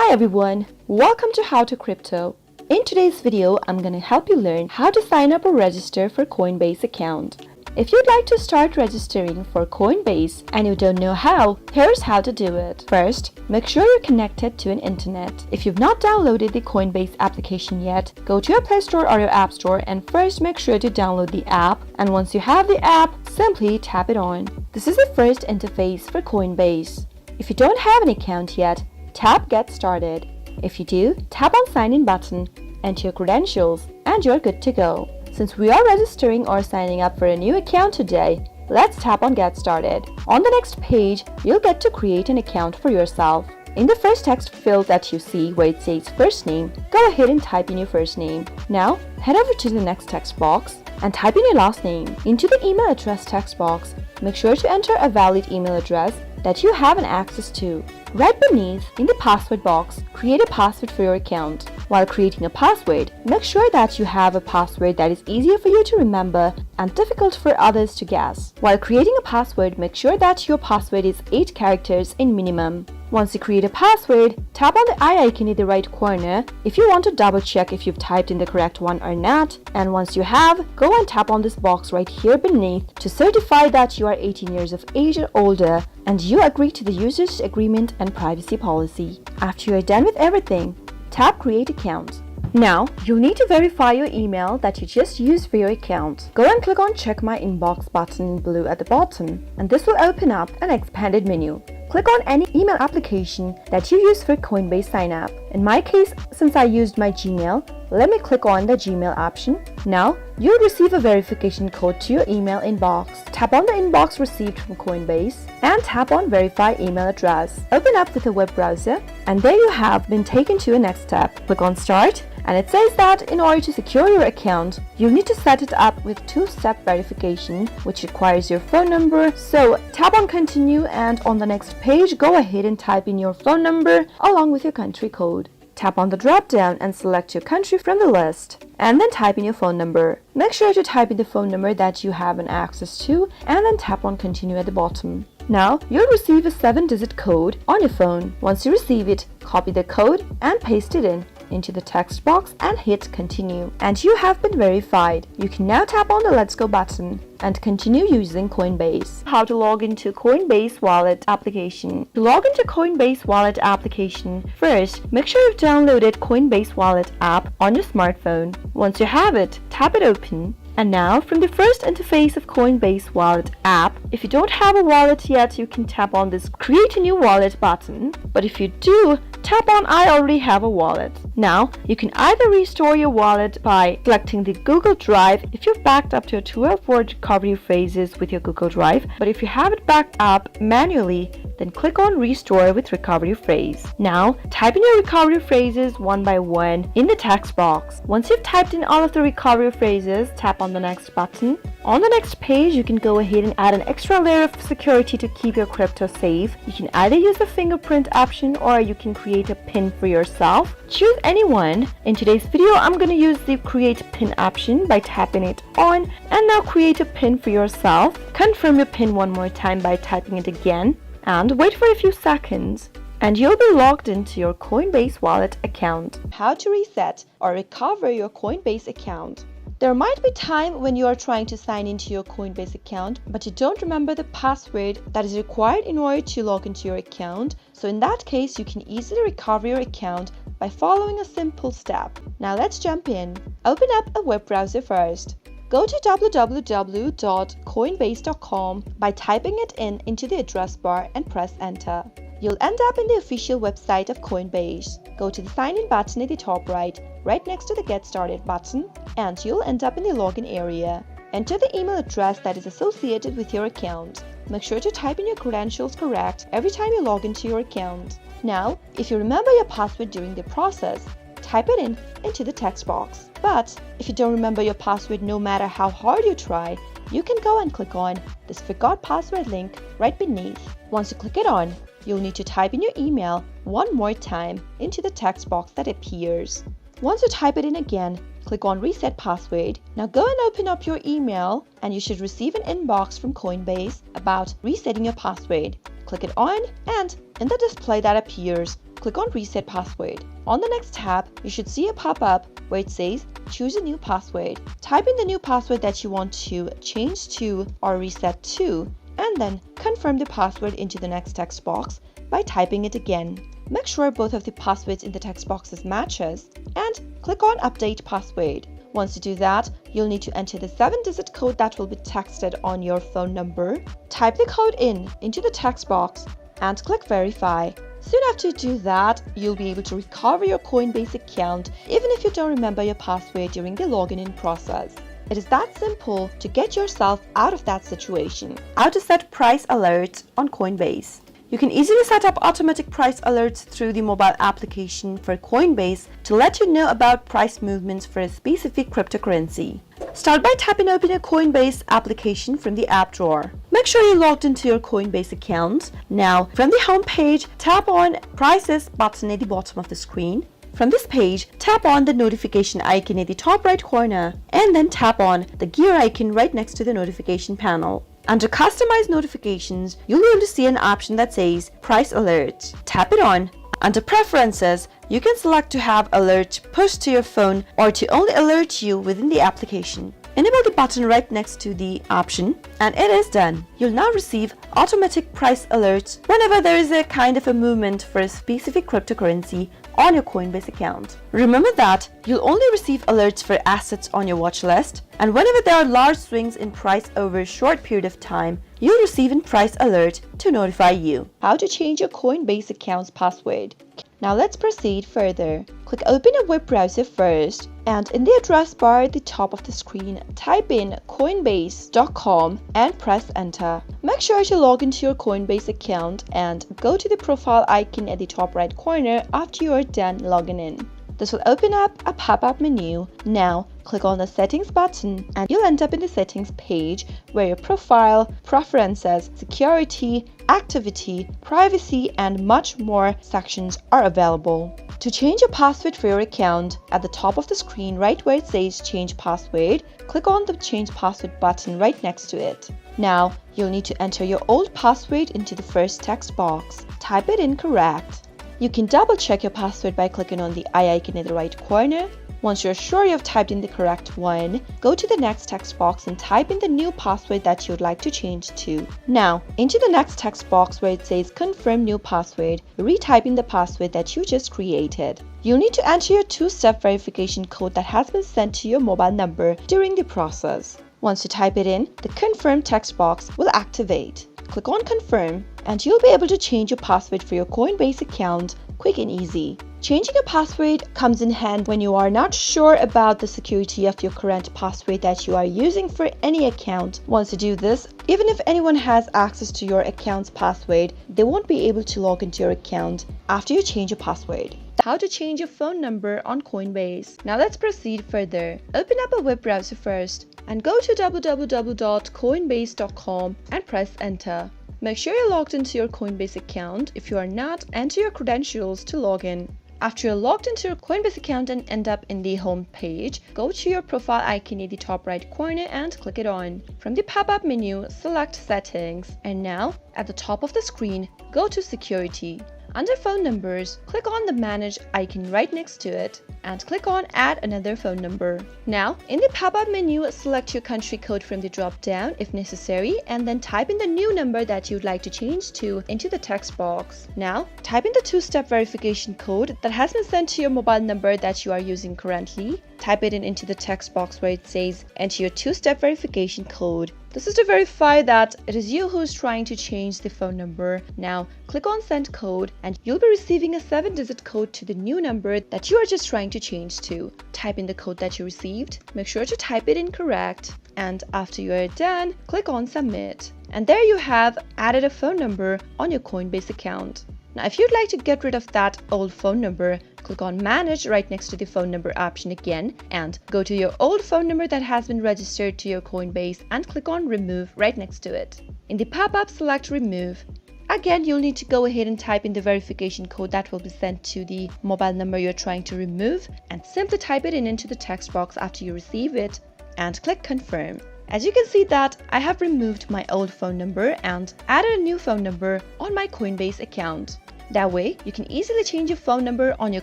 Hi everyone, welcome to How to Crypto. In today's video, I'm going to help you learn how to sign up or register for Coinbase account. If you'd like to start registering for Coinbase and you don't know how, here's how to do it. First, make sure you're connected to an internet. If you've not downloaded the Coinbase application yet, go to your Play Store or your App Store and first make sure to download the app, and once you have the app, simply tap it on. This is the first interface for Coinbase. If you don't have an account yet, tap Get Started. If you do, tap on Sign In button, enter your credentials, and you're good to go. Since we are registering or signing up for a new account today, let's tap on Get Started. On the next page, you'll get to create an account for yourself. In the first text field that you see where it says first name, go ahead and type in your first name. Now, head over to the next text box and type in your last name. Into the email address text box, make sure to enter a valid email address that you have an access to. Right beneath, in the password box, create a password for your account. While creating a password, make sure that you have a password that is easier for you to remember and difficult for others to guess. While creating a password, make sure that your password is 8 characters in minimum. Once you create a password, tap on the eye icon in the right corner if you want to double check if you've typed in the correct one or not, and once you have, go and tap on this box right here beneath to certify that you are 18 years of age or older and you agree to the user's agreement and privacy policy. After you are done with everything, tap Create Account. Now, you'll need to verify your email that you just used for your account. Go and click on Check My Inbox button in blue at the bottom, and this will open up an expanded menu. Click on any email application that you use for Coinbase sign up. In my case, since I used my Gmail, let me click on the Gmail option. Now, you'll receive a verification code to your email inbox. Tap on the inbox received from Coinbase and tap on Verify Email Address. Open up with a web browser, and there you have been taken to a next step. Click on Start, and it says that in order to secure your account, you need to set it up with two-step verification, which requires your phone number. So tap on Continue, and on the next page, go ahead and type in your phone number along with your country code. Tap on the drop-down and select your country from the list, and then type in your phone number. Make sure to type in the phone number that you have an access to, and then tap on Continue at the bottom. Now, you'll receive a 7-digit code on your phone. Once you receive it, copy the code and paste it into the text box and hit Continue. And you have been verified. You can now tap on the Let's Go button and continue using Coinbase. How to log into Coinbase Wallet application. To log into Coinbase Wallet application, first, make sure you've downloaded Coinbase Wallet app on your smartphone. Once you have it, tap it open. And now, from the first interface of Coinbase Wallet app, if you don't have a wallet yet, you can tap on this Create a New Wallet button. But if you do, tap on I already have a wallet. Now, you can either restore your wallet by selecting the Google Drive if you've backed up to your 12 word recovery phrases with your Google Drive. But if you have it backed up manually, then click on Restore with Recovery Phrase. Now, type in your recovery phrases one by one in the text box. Once you've typed in all of the recovery phrases, tap on the next button. On the next page, you can go ahead and add an extra layer of security to keep your crypto safe. You can either use the fingerprint option or you can create a PIN for yourself. Choose any one. In today's video, I'm going to use the Create PIN option by tapping it on, and now create a PIN for yourself. Confirm your PIN one more time by typing it again, and wait for a few seconds, and you'll be logged into your Coinbase Wallet account. How to reset or recover your Coinbase account. There might be time when you are trying to sign into your Coinbase account, but you don't remember the password that is required in order to log into your account. So in that case, you can easily recover your account by following a simple step. Now let's jump in. Open up a web browser first. Go to www.coinbase.com by typing it into the address bar and press enter. You'll end up in the official website of Coinbase. Go to the Sign In button at the top right next to the Get Started button, and you'll end up in the login area. Enter the email address that is associated with your account. Make sure to type in your credentials correct every time you log into your account. Now, if you remember your password during the process, type it into the text box. But if you don't remember your password no matter how hard you try, you can go and click on this Forgot Password link right beneath. Once you click it on, you'll need to type in your email one more time into the text box that appears. Once you type it in again, click on Reset Password. Now go and open up your email, and you should receive an inbox from Coinbase about resetting your password. click it on, and in the display that appears, click on Reset Password. On the next tab, you should see a pop-up where it says Choose a new password. Type in the new password that you want to change to or reset to, and then confirm the password into the next text box by typing it again. Make sure both of the passwords in the text boxes matches, and click on Update Password. Once you do that, you'll need to enter the 7-digit code that will be texted on your phone number. Type the code into the text box and click Verify. Soon after you do that, you'll be able to recover your Coinbase account even if you don't remember your password during the login in process. It is that simple to get yourself out of that situation. How to set price alerts on Coinbase. You can easily set up automatic price alerts through the mobile application for Coinbase to let you know about price movements for a specific cryptocurrency. Start by tapping open your Coinbase application from the app drawer. Make sure you're logged into your Coinbase account. Now, from the home page, tap on Prices button at the bottom of the screen. From this page, tap on the notification icon at the top right corner, and then tap on the gear icon right next to the notification panel. Under Customize Notifications, you'll be able to see an option that says Price Alerts. Tap it on. Under Preferences, you can select to have alerts pushed to your phone or to only alert you within the application. Enable the button right next to the option, and it is done. You'll now receive automatic price alerts whenever there is a kind of a movement for a specific cryptocurrency on your Coinbase account. Remember that you'll only receive alerts for assets on your watch list, and whenever there are large swings in price over a short period of time, you'll receive a price alert to notify you. How to change your Coinbase account's password. Now let's proceed further. Click open a web browser first, and in the address bar at the top of the screen, type in coinbase.com and press enter. Make sure to log into your Coinbase account and go to the profile icon at the top right corner after you are done logging in. This will open up a pop-up menu. Now, click on the Settings button and you'll end up in the Settings page where your profile, preferences, security, activity, privacy, and much more sections are available. To change a password for your account, at the top of the screen right where it says Change Password, click on the Change Password button right next to it. Now, you'll need to enter your old password into the first text box. Type it in correct. You can double check your password by clicking on the eye icon in the right corner. Once you're sure you've typed in the correct one, go to the next text box and type in the new password that you'd like to change to. Now, into the next text box where it says Confirm New Password, retype in the password that you just created. You'll need to enter your 2-step verification code that has been sent to your mobile number during the process. Once you type it in, the Confirm text box will activate. Click on Confirm, and you'll be able to change your password for your Coinbase account quick and easy. Changing a password comes in hand when you are not sure about the security of your current password that you are using for any account. Once you do this, even if anyone has access to your account's password, they won't be able to log into your account after you change your password. How to change your phone number on Coinbase. Now let's proceed further. Open up a web browser first and go to www.coinbase.com and press enter. Make sure you're logged into your Coinbase account. If you are not, enter your credentials to log in. After you're logged into your Coinbase account and end up in the home page, go to your profile icon in the top right corner and click it on. From the pop-up menu, select Settings, and now at the top of the screen, go to Security. Under Phone Numbers, click on the Manage icon right next to it and click on Add another phone number. Now, in the pop-up menu, select your country code from the drop-down if necessary, and then type in the new number that you'd like to change to into the text box. Now, type in the 2-step verification code that has been sent to your mobile number that you are using currently. Type it into the text box where it says Enter your 2-step verification code. This is to verify that it is you who is trying to change the phone number. Now, click on Send Code and you'll be receiving a 7-digit code to the new number that you are just trying to change to. Type in the code that you received. Make sure to type it in correct. And after you are done, click on Submit. And there you have added a phone number on your Coinbase account. Now, if you'd like to get rid of that old phone number, click on Manage right next to the phone number option again and go to your old phone number that has been registered to your Coinbase and click on Remove right next to it. In the pop-up, select Remove. Again, you'll need to go ahead and type in the verification code that will be sent to the mobile number you're trying to remove and simply type it into the text box after you receive it and click Confirm. As you can see that I have removed my old phone number and added a new phone number on my Coinbase account. That way, you can easily change your phone number on your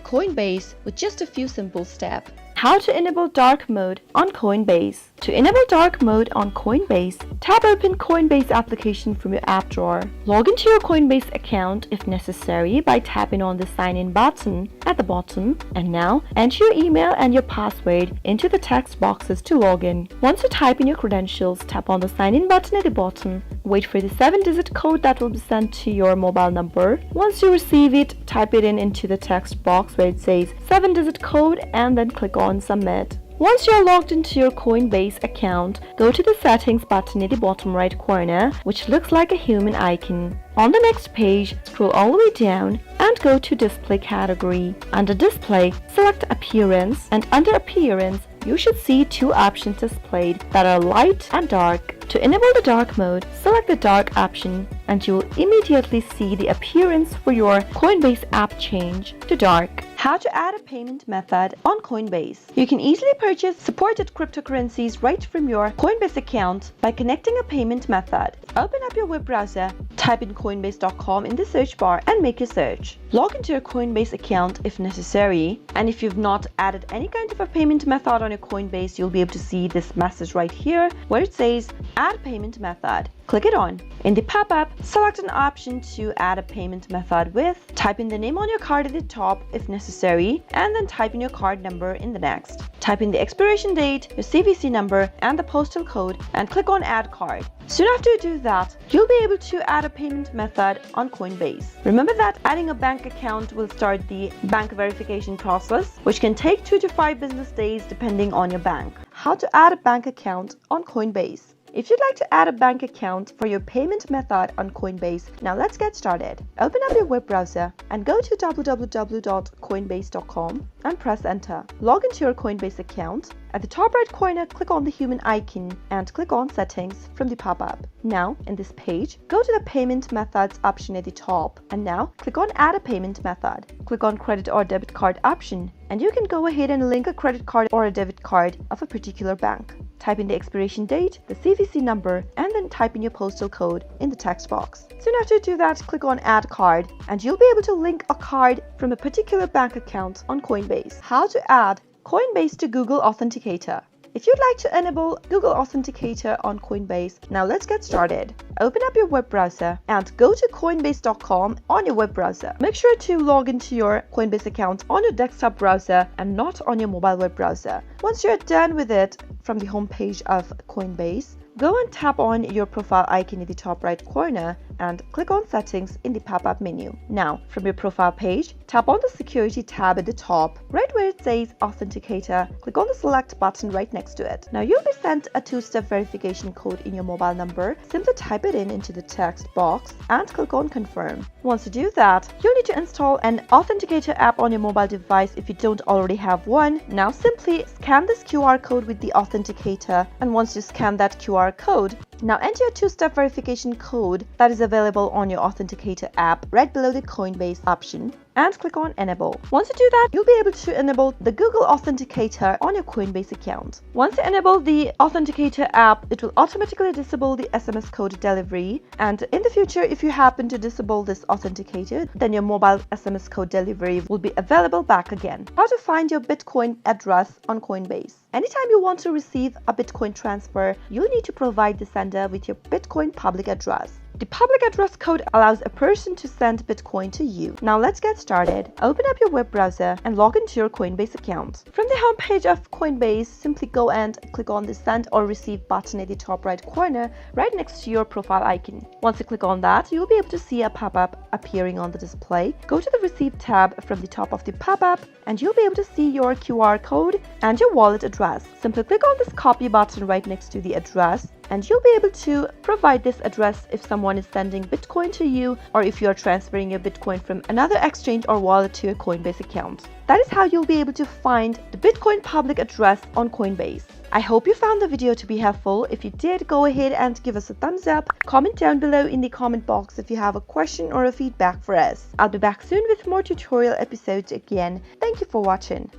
Coinbase with just a few simple steps. How to enable dark mode on Coinbase. To enable dark mode on Coinbase, tap open Coinbase application from your app drawer. Log into your Coinbase account if necessary by tapping on the sign in button at the bottom, and now enter your email and your password into the text boxes to log in. Once you type in your credentials, tap on the sign in button at the bottom. Wait for the 7-digit code that will be sent to your mobile number. Once you receive it, type it into the text box where it says 7-digit code and then click on submit. Once you're logged into your Coinbase account, go to the settings button at the bottom right corner, which looks like a human icon. On the next page, scroll all the way down and go to display category. Under display, select appearance, and under appearance, you should see two options displayed that are light and dark. To enable the dark mode, select the dark option and you will immediately see the appearance for your Coinbase app change to dark. How to add a payment method on Coinbase. You can easily purchase supported cryptocurrencies right from your Coinbase account by connecting a payment method. Open up your web browser, type in coinbase.com in the search bar and make a search. Log into your Coinbase account if necessary, and if you've not added any kind of a payment method on your Coinbase, you'll be able to see this message right here where it says Add Payment Method. Click it on. In the pop-up, select an option to add a payment method with, type in the name on your card at the top if necessary, and then type in your card number in the next. Type in the expiration date, your CVC number, and the postal code, and click on Add Card. Soon after you do that, you'll be able to add a payment method on Coinbase. Remember that adding a bank account will start the bank verification process, which can take 2 to 5 business days depending on your bank. How to add a bank account on Coinbase. If you'd like to add a bank account for your payment method on Coinbase, now let's get started. Open up your web browser and go to www.coinbase.com and press enter. Log into your Coinbase account. At the top right corner, click on the human icon and click on settings from the pop-up. Now, in this page, go to the payment methods option at the top and now click on add a payment method. Click on credit or debit card option and you can go ahead and link a credit card or a debit card of a particular bank. Type in the expiration date, the CVC number, and then type in your postal code in the text box. Soon after you do that, click on Add Card, and you'll be able to link a card from a particular bank account on Coinbase. How to add Coinbase to Google Authenticator. If you'd like to enable Google Authenticator on Coinbase, now let's get started. Open up your web browser and go to coinbase.com on your web browser. Make sure to log into your Coinbase account on your desktop browser and not on your mobile web browser. Once you're done with it from the home page of Coinbase, go and tap on your profile icon in the top right corner and click on Settings in the pop-up menu. Now, from your profile page, tap on the Security tab at the top, right where it says Authenticator. Click on the Select button right next to it. Now, you'll be sent a 2-step verification code in your mobile number. Simply type it into the text box and click on Confirm. Once you do that, you'll need to install an Authenticator app on your mobile device if you don't already have one. Now, simply scan this QR code with the Authenticator, and once you scan that QR code, now enter a 2-step verification code that is available on your Authenticator app right below the Coinbase option and click on Enable. Once you do that, you'll be able to enable the Google Authenticator on your Coinbase account. Once you enable the Authenticator app, it will automatically disable the SMS code delivery, and in the future, if you happen to disable this Authenticator, then your mobile SMS code delivery will be available back again. How to find your Bitcoin address on Coinbase. Anytime you want to receive a Bitcoin transfer, you'll need to provide the sender with your Bitcoin public address. The public address code allows a person to send Bitcoin to you. Now let's get started. Open up your web browser and log into your Coinbase account. From the home page of Coinbase, simply go and click on the Send or Receive button at the top right corner, right next to your profile icon. Once you click on that, you'll be able to see a pop-up appearing on the display. Go to the Receive tab from the top of the pop-up and you'll be able to see your QR code and your wallet address. Simply click on this Copy button right next to the address, and you'll be able to provide this address if someone is sending Bitcoin to you or if you are transferring your Bitcoin from another exchange or wallet to your Coinbase account. That is how you'll be able to find the Bitcoin public address on Coinbase. I hope you found the video to be helpful. If you did, go ahead and give us a thumbs up. Comment down below in the comment box if you have a question or a feedback for us. I'll be back soon with more tutorial episodes again. Thank you for watching.